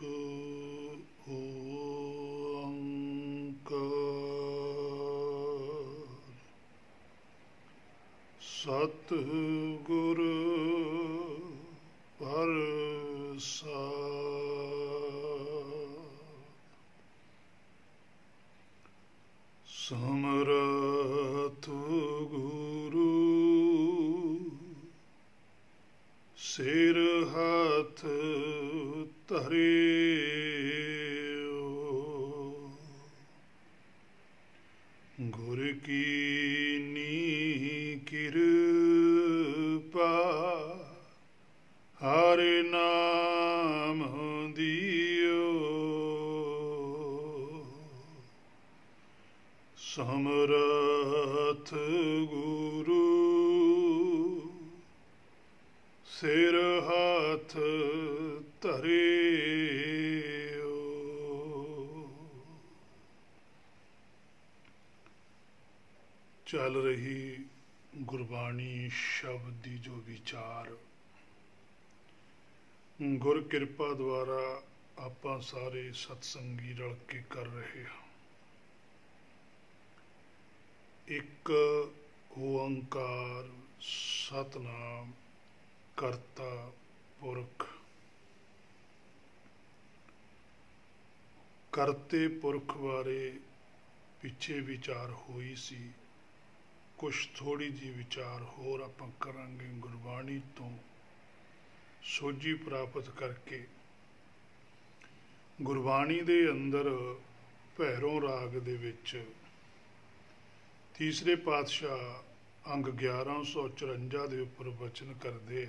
एक ओंकार सतगुर प्रसाद समरथ गुरु सिर हाथ धरे गुर कीनी कृपा हर नाम दियो समरथ गुरु सिर हाथ धरे चल रही गुरबाणी शब्द की जो विचार गुर किरपा द्वारा आप सारे सत्संगी रल के कर रहे हैं। एक ओंकार सतनाम करता पुरख करते पुरख बारे पिछे विचार हुई सी, कुछ थोड़ी जी विचार होर आप करांगे गुरबाणी तो सोझी प्राप्त करके। गुरबाणी दे अंदर भैरों राग दे विच तीसरे पातशाह अंग 1154 दे उपर वचन करदे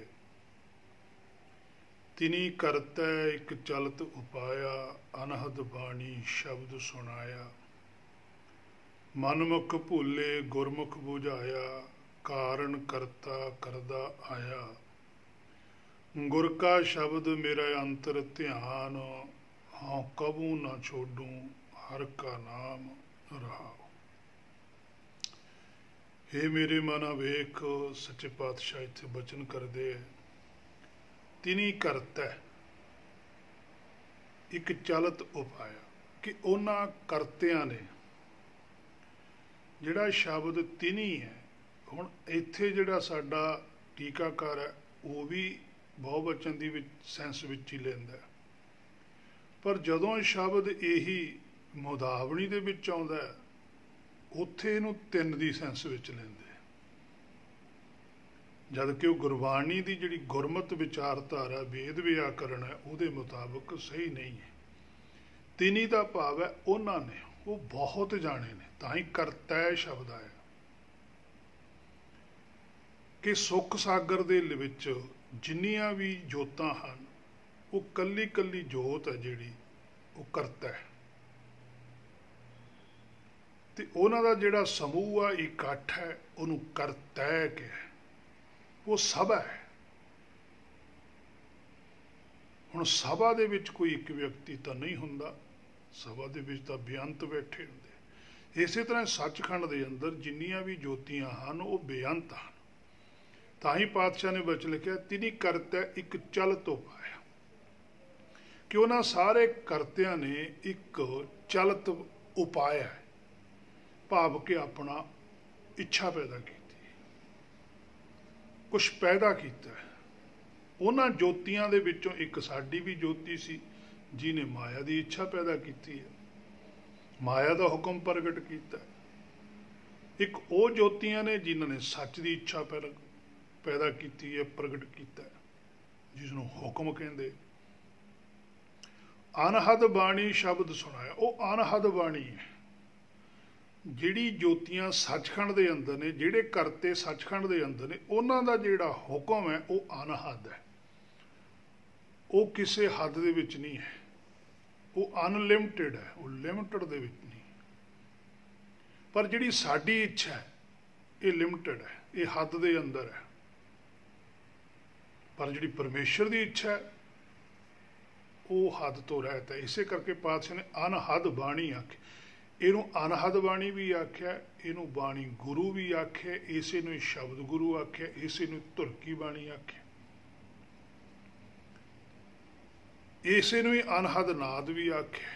तिनी करतै एक चलत उपाया अनहद बाणी शब्द सुनाया मनमुख भूले गुरमुख बुझाया कारण करता करदा आया गुर का शब्द मेरा अंतर ध्यान हाँ कबू न छोड़ू हर का नाम रहाओ। हे मेरे मना वेख सच्चे पातशाह इत्थे बचन करदे तिनी करता एक चलत उपाया कि उन्हां करतियां ने जिहड़ा शब्द तिनी है हुण इत्थे जिहड़ा साडा टीकाकार है वो भी बहुवचन की सेंस विच ही लैंदा है, पर जदों शब्द यही मुदावणी दे विच आउंदा है उत्थे इहनूं तिन दी सेंस विच लैंदे, जबकि वो गुरबाणी की जिहड़ी गुरमत विचारधारा वेद व्याकरण है उहदे मुताबक सही नहीं है। तिनी दा भाव है उन्हां ने वो बहुत जाने ने तां ही करतै शब्द आया कि सुख सागर दे विच जिन्नियां भी जोतां हन वो कल्ली कल्ली जोत है जिहड़ी वो करता है ते उन्हां दा जिहड़ा समूह आ इकट्ठ है उहनूं करतै कहा, वो सभा है। हुण सभा दे विच कोई एक व्यक्ति तो नहीं हुंदा, सभा दे विच तां बेअंत बैठे हुंदे। इसे तरह सचखंड दे अंदर जिन्नियां भी जोतियां हन वो बेअंत हन। तां ही पातशाह ने बच लिखिया तिनी करतै एक चलत उपाया कि उन्हां सारे करतियां ने एक चलत उपाया है भाव के अपना इच्छा पैदा की, कुछ पैदा किया है। उन्हां जोतियां दे विचों एक साडी भी जोती सी जिन्हें माया की इच्छा पैदा की है, माया का हुक्म प्रगट किया। एक वो जोतियां ने जिन्होंने सच की इच्छा पैदा की है प्रगट किया, जिसनों हुक्म कहते। अनहद बाणी शब्द सुनाया, वो अनहद बाणी है जिहड़ी जोतियां सचखंड के अंदर ने, जिहड़े करते सचखंड के अंदर ने, उन्हां दा जिहड़ा हुक्म है वो अनहद है, वो किसी हद दे विच नहीं है, वो अनलिमिटेड है, वो लिमिटेड दे विच नहीं। पर जिहड़ी साडी इच्छा है ये लिमिटेड है, ये हद दे अंदर है। पर जिहड़ी परमेश्वर की इच्छा है वो हद तो रहत है। इसे करके पातशाह ने अनहद बाणी आखी, इनू अनहद बाणी भी आख्या, इनू बाणी गुरु भी आख्या, इसे नूं शब्द गुरु आख्या, इसे नूं धुरकी बाणी आख्या। ਇਸੇ ਨੂੰ ਹੀ ਅਨਹਦ ਨਾਦ ਵੀ ਆਖਿਆ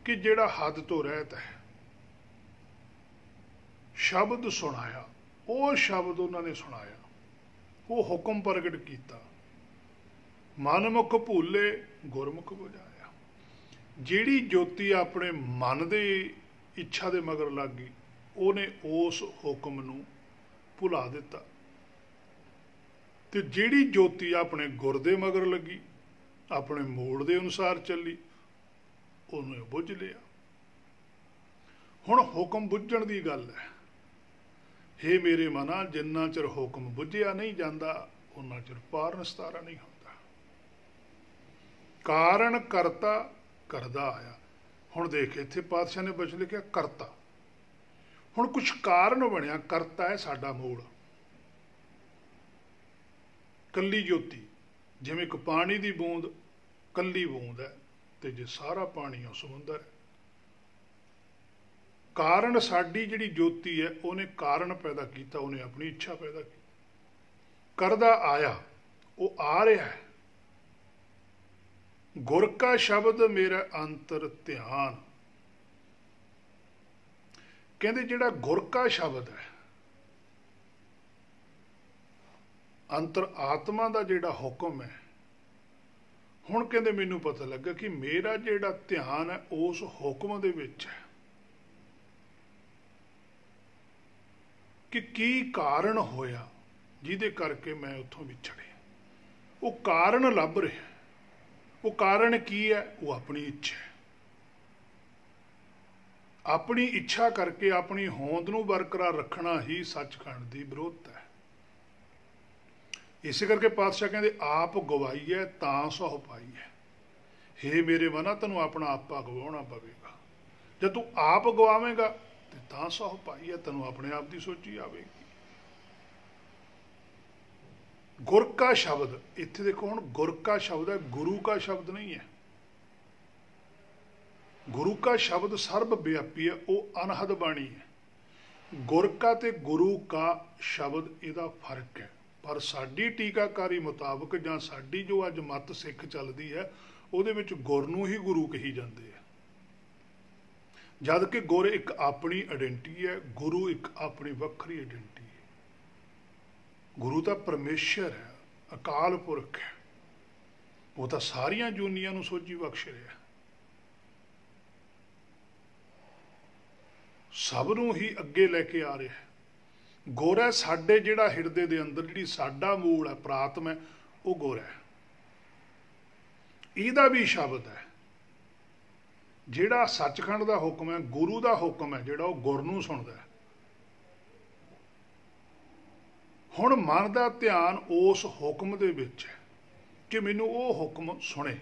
ਕਿ ਜਿਹੜਾ ਹੱਦ ਤੋਂ ਰਹਿਤ ਹੈ। ਸ਼ਬਦ ਸੁਣਾਇਆ, ਉਹ ਸ਼ਬਦ ਉਹਨਾਂ ਨੇ ਸੁਣਾਇਆ, ਉਹ ਹੁਕਮ ਪ੍ਰਗਟ ਕੀਤਾ। ਮਨਮੁਖ ਭੂਲੇ ਗੁਰਮੁਖ ਬੁਝਾਇਆ। ਜਿਹੜੀ ਜੋਤੀ ਆਪਣੇ ਮਨ ਦੇ ਇੱਛਾ ਦੇ ਮਗਰ ਲੱਗ ਗਈ, ਉਹਨੇ ਉਸ ਹੁਕਮ ਨੂੰ ਭੁਲਾ ਦਿੱਤਾ। ਤੇ ਜਿਹੜੀ ਜੋਤੀ ਆਪਣੇ ਗੁਰ ਦੇ ਮਗਰ ਲੱਗੀ, ਆਪਣੇ ਮੋੜ ਦੇ ਅਨੁਸਾਰ ਚੱਲੀ, ਉਹਨੇ ਬੁੱਝ ਲਿਆ। ਹੁਣ ਹੁਕਮ ਬੁੱਝਣ ਦੀ ਗੱਲ ਹੈ। ਹੇ ਮੇਰੇ ਮਨਾ, ਜਿੰਨਾ ਚਿਰ ਹੁਕਮ ਬੁੱਝਿਆ ਨਹੀਂ ਜਾਂਦਾ, ਉਹਨਾਂ ਚਿਰ ਪਾਰ ਨਿਸਤਾਰਾ ਨਹੀਂ ਹੁੰਦਾ। ਕਾਰਨ ਕਰਤਾ ਕਰਦਾ ਆਇਆ। ਹੁਣ ਦੇਖ, ਇੱਥੇ ਪਾਤਸ਼ਾਹ ਨੇ ਬਚਨ ਲਿਖਿਆ ਕਰਤਾ। ਹੁਣ ਕੁਛ ਕਾਰਨ ਬਣਿਆ, ਕਰਤਾ ਹੈ ਸਾਡਾ ਮੂਲ। ਕੱਲੀ ਜੋਤੀ, ਜਿਵੇਂ ਇੱਕ ਪਾਣੀ ਦੀ ਬੂੰਦ ਕੱਲੀ ਬੂੰਦ ਹੈ, ਤੇ ਜੇ ਸਾਰਾ ਪਾਣੀ ਉਹ ਸਮੁੰਦਰ ਹੈ। ਕਾਰਨ ਸਾਡੀ ਜਿਹੜੀ ਜੋਤੀ ਹੈ, ਉਹਨੇ ਕਾਰਨ ਪੈਦਾ ਕੀਤਾ, ਉਹਨੇ ਆਪਣੀ ਇੱਛਾ ਪੈਦਾ ਕੀਤੀ। ਕਰਦਾ ਆਇਆ, ਉਹ ਆ ਰਿਹਾ ਹੈ। ਗੁਰ ਕਾ ਸ਼ਬਦ ਮੇਰਾ ਅੰਤਰ ਧਿਆਨ। ਕਹਿੰਦੇ ਜਿਹੜਾ ਗੁਰ ਕਾ ਸ਼ਬਦ ਹੈ, ਅੰਤਰ ਆਤਮਾ ਦਾ ਜਿਹੜਾ ਹੁਕਮ ਹੈ, ਹੁਣ ਕਹਿੰਦੇ ਮੈਨੂੰ ਪਤਾ ਲੱਗਾ ਕਿ ਮੇਰਾ ਜਿਹੜਾ ਧਿਆਨ ਹੈ ਉਸ ਹੁਕਮ ਦੇ ਵਿੱਚ ਹੈ। ਕਿ ਕੀ ਕਾਰਨ ਹੋਇਆ ਜਿਹਦੇ ਕਰਕੇ ਮੈਂ ਉੱਥੋਂ ਵਿਛੜਿਆ। ਉਹ ਕਾਰਨ ਲੱਭ ਰਿਹਾ। ਉਹ ਕਾਰਨ ਕੀ ਹੈ? ਉਹ ਆਪਣੀ ਇੱਛਾ ਹੈ। ਆਪਣੀ ਇੱਛਾ ਕਰਕੇ ਆਪਣੀ ਹੋਂਦ ਨੂੰ ਬਰਕਰਾਰ ਰੱਖਣਾ ਹੀ ਸੱਚਖੰਡ ਦੀ ਵਿਰੋਧਤਾ ਹੈ। ਇਸੇ ਕਰਕੇ ਪਾਤਸ਼ਾਹ ਕਹਿੰਦੇ ਆਪ ਗਵਾਈ ਹੈ ਤਾਂ ਸਹੁ ਪਾਈ ਹੈ। ਹੇ ਮੇਰੇ ਮਨਾ, ਤੈਨੂੰ ਆਪਣਾ ਆਪਾ ਗਵਾਉਣਾ ਪਵੇਗਾ। ਜਦ ਤੂੰ ਆਪ ਗਵਾਵੇਂਗਾ ਤੇ ਤਾਂ ਸਹੁ ਪਾਈ ਹੈ, ਤੈਨੂੰ ਆਪਣੇ ਆਪ ਦੀ ਸੋਚੀ ਆਵੇਗੀ। ਗੁਰ ਕਾ ਸ਼ਬਦ, ਇੱਥੇ ਦੇਖੋ ਹੁਣ ਗੁਰ ਕਾ ਸ਼ਬਦ ਹੈ, ਗੁਰੂ ਕਾ ਸ਼ਬਦ ਨਹੀਂ ਹੈ। ਗੁਰੂ ਕਾ ਸ਼ਬਦ ਸਰਬ ਵਿਆਪੀ ਹੈ, ਉਹ ਅਨਹਦ ਬਾਣੀ ਹੈ। ਗੁਰ ਕਾ ਤੇ ਗੁਰੂ ਕਾ ਸ਼ਬਦ ਇਹਦਾ ਫਰਕ ਹੈ। ਪਰ ਸਾਡੀ ਟੀਕਾਕਾਰੀ ਮੁਤਾਬਕ ਜਾਂ ਸਾਡੀ ਜੋ ਅੱਜ ਮੱਤ ਸਿੱਖ ਚੱਲਦੀ ਹੈ, ਉਹਦੇ ਵਿੱਚ ਗੁਰ ਨੂੰ ਹੀ ਗੁਰੂ ਕਹੀ ਜਾਂਦੇ ਆ। ਜਦ ਕਿ ਗੁਰ ਇੱਕ ਆਪਣੀ ਆਇਡੈਂਟੀ ਹੈ, ਗੁਰੂ ਇੱਕ ਆਪਣੀ ਵੱਖਰੀ ਆਇਡੈਂਟੀ ਹੈ। ਗੁਰੂ ਤਾਂ ਪਰਮੇਸ਼ਰ ਹੈ, ਅਕਾਲ ਪੁਰਖ ਹੈ। ਉਹ ਤਾਂ ਸਾਰੀਆਂ ਜੂਨੀਆਂ ਨੂੰ ਸੋਝੀ ਬਖਸ਼ ਰਿਹਾ, ਸਭ ਨੂੰ ਹੀ ਅੱਗੇ ਲੈ ਕੇ ਆ ਰਿਹਾ। ਗੁਰ ਹੈ ਸਾਡੇ ਜਿਹੜਾ ਹਿਰਦੇ ਦੇ ਅੰਦਰ, ਜਿਹੜੀ ਸਾਡਾ ਮੂਲ ਹੈ, ਪ੍ਰਾਤਮ ਹੈ, ਉਹ ਗੁਰ ਹੈ। ਇਹਦਾ ਵੀ ਸ਼ਬਦ ਹੈ। ਜਿਹੜਾ ਸੱਚਖੰਡ ਦਾ ਹੁਕਮ ਹੈ, ਗੁਰੂ ਦਾ ਹੁਕਮ ਹੈ, ਜਿਹੜਾ ਉਹ ਗੁਰ ਨੂੰ ਸੁਣਦਾ ਹੈ। ਹੁਣ ਮਨ ਦਾ ਧਿਆਨ ਉਸ ਹੁਕਮ ਦੇ ਵਿੱਚ ਹੈ ਕਿ ਮੈਨੂੰ ਉਹ ਹੁਕਮ ਸੁਣੇ।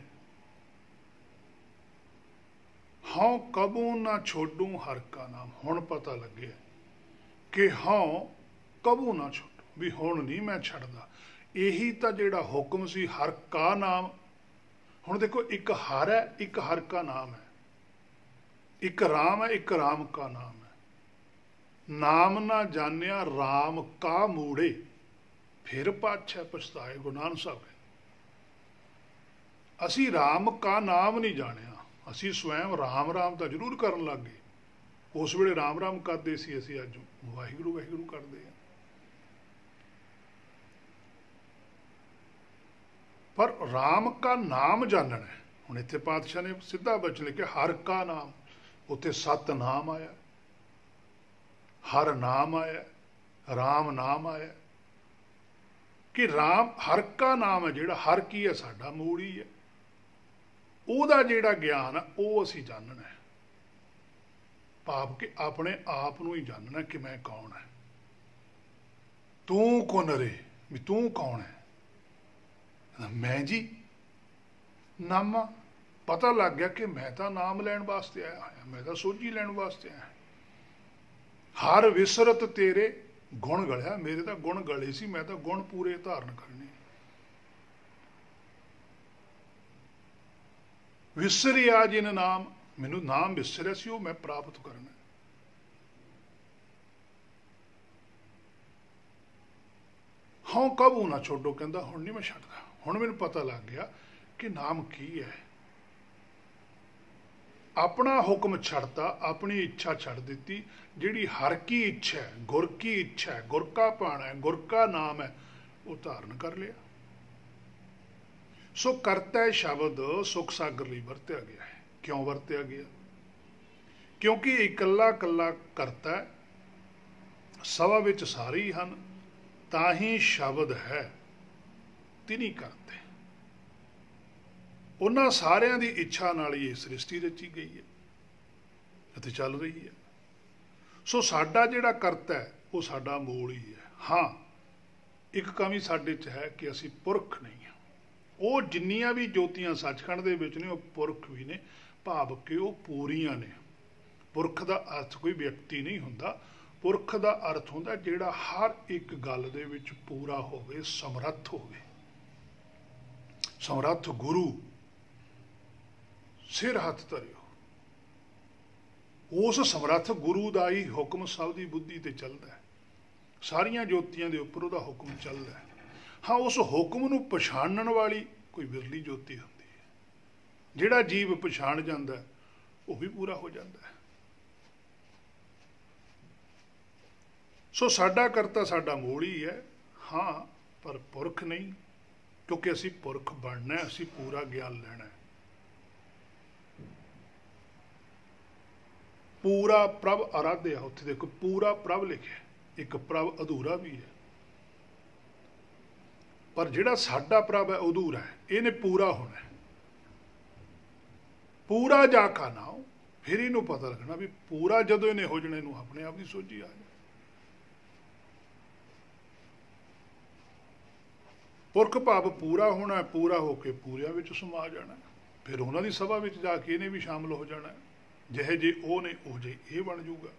ਹਉ ਕਬੂ ਨਾ ਛੋਡੂ ਹਰ ਕਾ ਨਾਮ। ਹੁਣ ਪਤਾ ਲੱਗਿਆ ਕਿ ਹਉ ਕਬੂ ਨਾ ਛੋਡੂ, ਵੀ ਹੁਣ ਨਹੀਂ ਮੈਂ ਛੱਡਦਾ। ਇਹੀ ਤਾਂ ਜਿਹੜਾ ਹੁਕਮ ਸੀ, ਹਰ ਕਾ ਨਾਮ। ਹੁਣ ਦੇਖੋ, ਇੱਕ ਹਰ ਹੈ, ਇੱਕ ਹਰ ਕਾ ਨਾਮ ਹੈ। ਇੱਕ ਰਾਮ ਹੈ, ਇੱਕ ਰਾਮ ਕਾ ਨਾਮ ਹੈ। ਨਾਮ ਨਾ ਜਾਣਿਆ ਰਾਮ ਕਾ ਮੂੜੇ, ਫਿਰ ਪਾਛੈ ਪਛਤਾਏ। ਗੁਰੂ ਨਾਨਕ ਸਾਹਿਬ ਕਹਿੰਦੇ ਅਸੀਂ ਰਾਮ ਕਾ ਨਾਮ ਨਹੀਂ ਜਾਣਿਆ। ਅਸੀਂ ਸਵੈਮ ਰਾਮ ਰਾਮ ਤਾਂ ਜ਼ਰੂਰ ਕਰਨ ਲੱਗ ਗਏ। ਉਸ ਵੇਲੇ ਰਾਮ ਰਾਮ ਕਰਦੇ ਸੀ, ਅਸੀਂ ਅੱਜ ਵਾਹਿਗੁਰੂ ਵਾਹਿਗੁਰੂ ਕਰਦੇ ਹਾਂ। ਪਰ ਰਾਮ ਕਾ ਨਾਮ ਜਾਣਨਾ ਹੈ। ਹੁਣ ਇੱਥੇ ਪਾਤਸ਼ਾਹ ਨੇ ਸਿੱਧਾ ਬਚਨ ਲਿਖਿਆ ਹਰ ਕਾ ਨਾਮ। ਉੱਥੇ ਸਤ ਨਾਮ ਆਇਆ, ਹਰ ਨਾਮ ਆਇਆ, ਰਾਮ ਨਾਮ ਆਇਆ। ਕਿ ਰਾਮ ਹਰ ਕਾ ਨਾਮ ਹੈ, ਜਿਹੜਾ ਹਰ ਕੀ ਹੈ, ਸਾਡਾ ਮੂਲ ਹੀ ਹੈ। ਉਹਦਾ ਜਿਹੜਾ ਗਿਆਨ ਹੈ ਉਹ ਅਸੀਂ ਜਾਣਨਾ ਹੈ। ਭਾਵ ਕਿ ਆਪਣੇ ਆਪ ਨੂੰ ਹੀ ਜਾਣਨਾ ਕਿ ਮੈਂ ਕੌਣ ਹੈ। ਤੂੰ ਕੌਣ ਰੇ, ਵੀ ਤੂੰ ਕੌਣ ਹੈ। ਮੈਂ ਜੀ ਨਾਮਾ। ਪਤਾ ਲੱਗ ਗਿਆ ਕਿ ਮੈਂ ਤਾਂ ਨਾਮ ਲੈਣ ਵਾਸਤੇ ਆਇਆ ਹੋਇਆ, ਮੈਂ ਤਾਂ ਸੋਝੀ ਲੈਣ ਵਾਸਤੇ ਆਇਆ। ਹਰ ਵਿਸਰਤ ਤੇਰੇ ਗੁਣ ਗਲਿਆ। ਮੇਰੇ ਤਾਂ ਗੁਣ ਗਲੇ ਸੀ, ਮੈਂ ਤਾਂ ਗੁਣ ਪੂਰੇ ਧਾਰਨ ਕਰਨੇ। ਵਿਸਰਿਆ ਜਿਨ ਨਾਮ, ਮੈਨੂੰ ਨਾਮ ਵਿਸਰਿਆ ਸੀ, ਉਹ ਮੈਂ ਪ੍ਰਾਪਤ ਕਰਨਾ। ਹਉ ਕਬੂ ਨਾ ਛੋਡੋ, ਕਹਿੰਦਾ ਹੁਣ ਨਹੀਂ ਮੈਂ ਛੱਡਦਾ। ਹੁਣ ਮੈਨੂੰ ਪਤਾ ਲੱਗ ਗਿਆ कि नाम की है। अपना हुक्म छड़ता, अपनी इच्छा छड़ दी, जिहड़ी हर की इच्छा है, गुर की इच्छा है, गुर का पाना है, गुर का नाम है, वो धारण कर लिया। सो करता शब्द सुख सागर ਲਈ ਵਰਤਿਆ ਗਿਆ है। क्यों ਵਰਤਿਆ ਗਿਆ? क्योंकि इकल्ला कल्ला करता है, सभा विच सारे ही हैं, ताही शब्द है तिनी करते। उन्हां सारियां दी इच्छा नाल ही सृष्टि रची गई है अते चल रही है। सो साडा जिहड़ा करता है वो साडा मूल ही है। हाँ, एक कमी साडे च है कि असी पुरख नहीं हाँ। वो जिन्नियां भी ज्योतियां सचखंड दे विच ने वो पुरख भी ने, भाव कि वो पूरियां ने। पुरख का अर्थ कोई व्यक्ति नहीं हुंदा, पुरख का अर्थ हुंदा जिहड़ा हर एक गल दे विच पूरा होवे, समर्थ होवे। समर्थ गुरु सिर हथ धरियो, उस समर्थ गुरु का ही हुक्म सब की बुद्धि ते चलता है। सारियां ज्योतियां दे उपर उहदा हुक्म चलता है। हाँ, उस हुक्म नूं पछाणन वाली कोई विरली ज्योति होंदी है। जिहड़ा जीव पछाण जांदा है वो भी पूरा हो जाता है। सो साडा करता साडा मूल ही है। हाँ, पर पुरख नहीं, क्योंकि असी पुरख बनना है, असी पूरा ज्ञान लेना है। पूरा प्रभ आराध्य, उत्थे देखो पूरा प्रभ लिखे, एक प्रभ अधूरा भी है। पर जिहड़ा साडा प्रभ है अधूरा है, इहने पूरा होना है। पूरा जा का नाम, फिर इनू पता लगना भी पूरा जदों इन्हें हो जाने, इनू अपने आप की सोझी आ जाए। पुरख भाव पूरा होना है, पूरा होके पूरिया विच समा जाना है। फिर उन्होंने सभा विच जाके इन्हें भी शामिल हो जाना है। जिहे जे वो ने उह जे ये बन जूगा।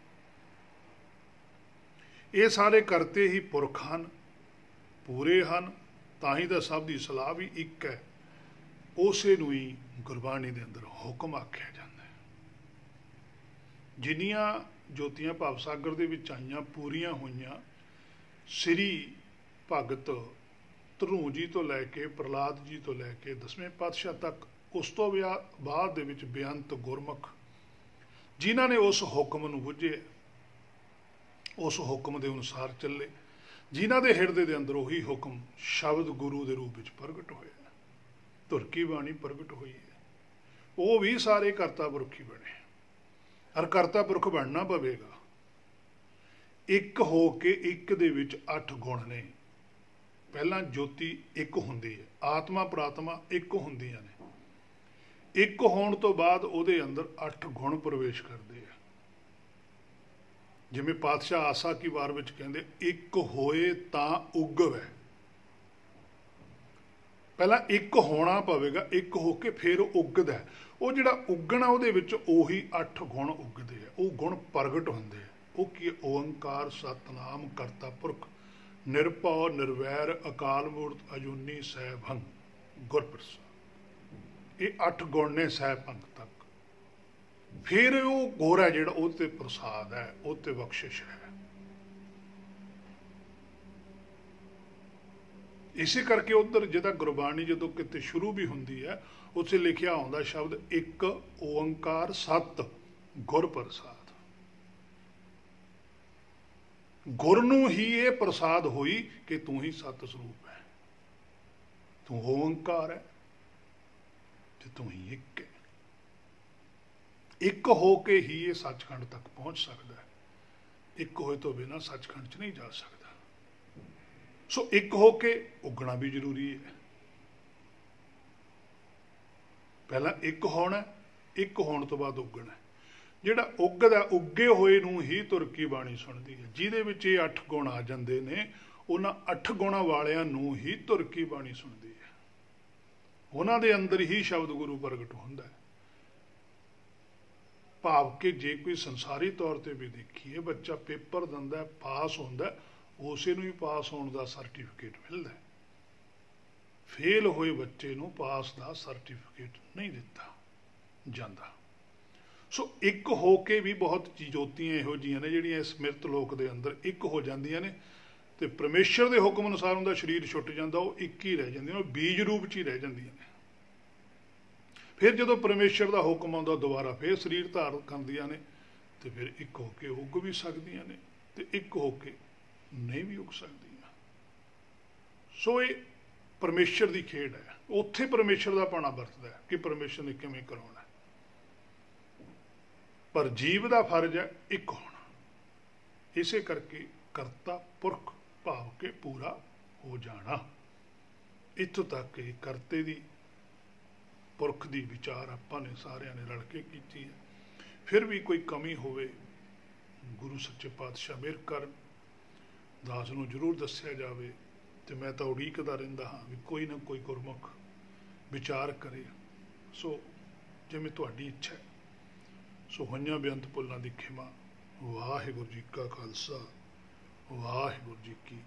ये सारे करते ही पुरख हैं, पूरे हैं, ताही तो सब की सलाह भी एक है। उसे नूं ही गुरबाणी दे अंदर हुक्म आख्या जाता है। जिन्नियां ज्योतियां भाव सागर दे विच आईयां, पूरियां होईयां, श्री भगत धरू जी तो लैके प्रहलाद जी तो लैके 10वें पातशाह तक, उस तो बाद दे विच बेअंत गुरमुख जिन्हां ने उस हुक्म नूं बुझे, उस हुक्म के अनुसार चले, जिन्हां दे हिरदे दे अंदर उही हुक्म शब्द गुरु के रूप में प्रगट होया, धुर की बाणी प्रगट हुई है। वो भी सारे करता पुरख ही बने। और करता पुरख बनना पवेगा। एक हो के एक दे विच 8 गुण ने। पहला ज्योति एक हुंदी है, आत्मा प्रात्मा एक हुंदियां ने। एक होने तो बाद उहदे अंदर 8 गुण प्रवेश करते हैं। जिवें पातशाह आसा की वार विच कहंदे, एक होए तां उगवै। पहला एक होना पवेगा, एक होके फिर उगदा है। वो जिहड़ा उगना उहदे विच ओही 8 गुण उगदे है। वो गुण प्रगट हुंदे है। वो की ओंकार सतनाम करता पुरख निरभौ निर्वैर अकाल मूरत अजूनी सैभंग गुरप्रसाद। ये 8 गुण ने सैभंग तक। फिर वो गुर है जिहड़ा उहते प्रसाद है, उहते बख्शिश है। इसे करके उधर जिहदा गुरबाणी जदों किते शुरू भी हुंदी है, उत्थे लिखिया आउंदा शब्द एक ओंकार सत गुर प्रसाद। गुर नूं ही ये प्रसाद हुई कि तू ही सत स्वरूप है, तू ओंकार है, तू ही एक है। एक हो के ही ये सचखंड तक पहुंच सकता है। एक होए तो बिना सचखंड च नहीं जा सकता। सो एक हो के उगना भी जरूरी है। पहला एक होना, एक होने तो बाद उगना। जिहड़ा उगदा उगे होए नूं ही तुर की बाणी सुनदी है। जिहदे विच ये 8 गुण आ जांदे ने, उन्हां 8 गुणां वालियां नूं ही तुर की बाणी सुनदी है। उन्हां दे अंदर ही शब्द गुरु प्रगट हुंदा है। भाव के जे कोई संसारी तौर पर भी देखिए, बच्चा पेपर दिंदा है, पास होंदा है, उसे नूं ही पास होने का सर्टिफिकेट मिलता है। फेल होए बच्चे नूं पास का सर्टिफिकेट नहीं दिता जाता। सो एक हो के भी बहुत ज्योतियां इहो जिहियां ने जिहड़ियां इस मृत लोक दे अंदर एक हो जांदियां ने, ते परमेश्वर के हुक्म अनुसार उनका शरीर छुट जाता, वो एक ही रह जांदियां, बीज रूप च ही रह जांदियां ने। फिर जो परमेश्वर का हुक्म आता दोबारा फिर शरीर धारण करदियां ने, तो फिर एक होके उग भी सकदियां ने, तो एक होके नहीं भी उग सकदियां। सो ये परमेश्वर की खेड है, उत्थे परमेश्वर का पाना वरतदा है कि परमेश्वर ने किवें कराउणा है। पर जीव का फर्ज है एक होना, इसे करके करता पुरख भाव के पूरा हो जाना। इत्थों तक कि करते की पुरख की विचार आपां ने सारिਆਂ ने रल के की है। फिर भी कोई कमी होवे गुरु सच्चे पातशाह मेहर कर दास नूं जरूर दस्सिया जावे, तो मैं तो उड़ीकदा रहिंदा हाँ भी कोई ना कोई गुरमुख विचार करे। सो जिवें तुहाडी इच्छा है। सो होइयां बेअंत भुल्लां दी खिमा। वाहिगुरू जी का खालसा वाहिगुरू जी की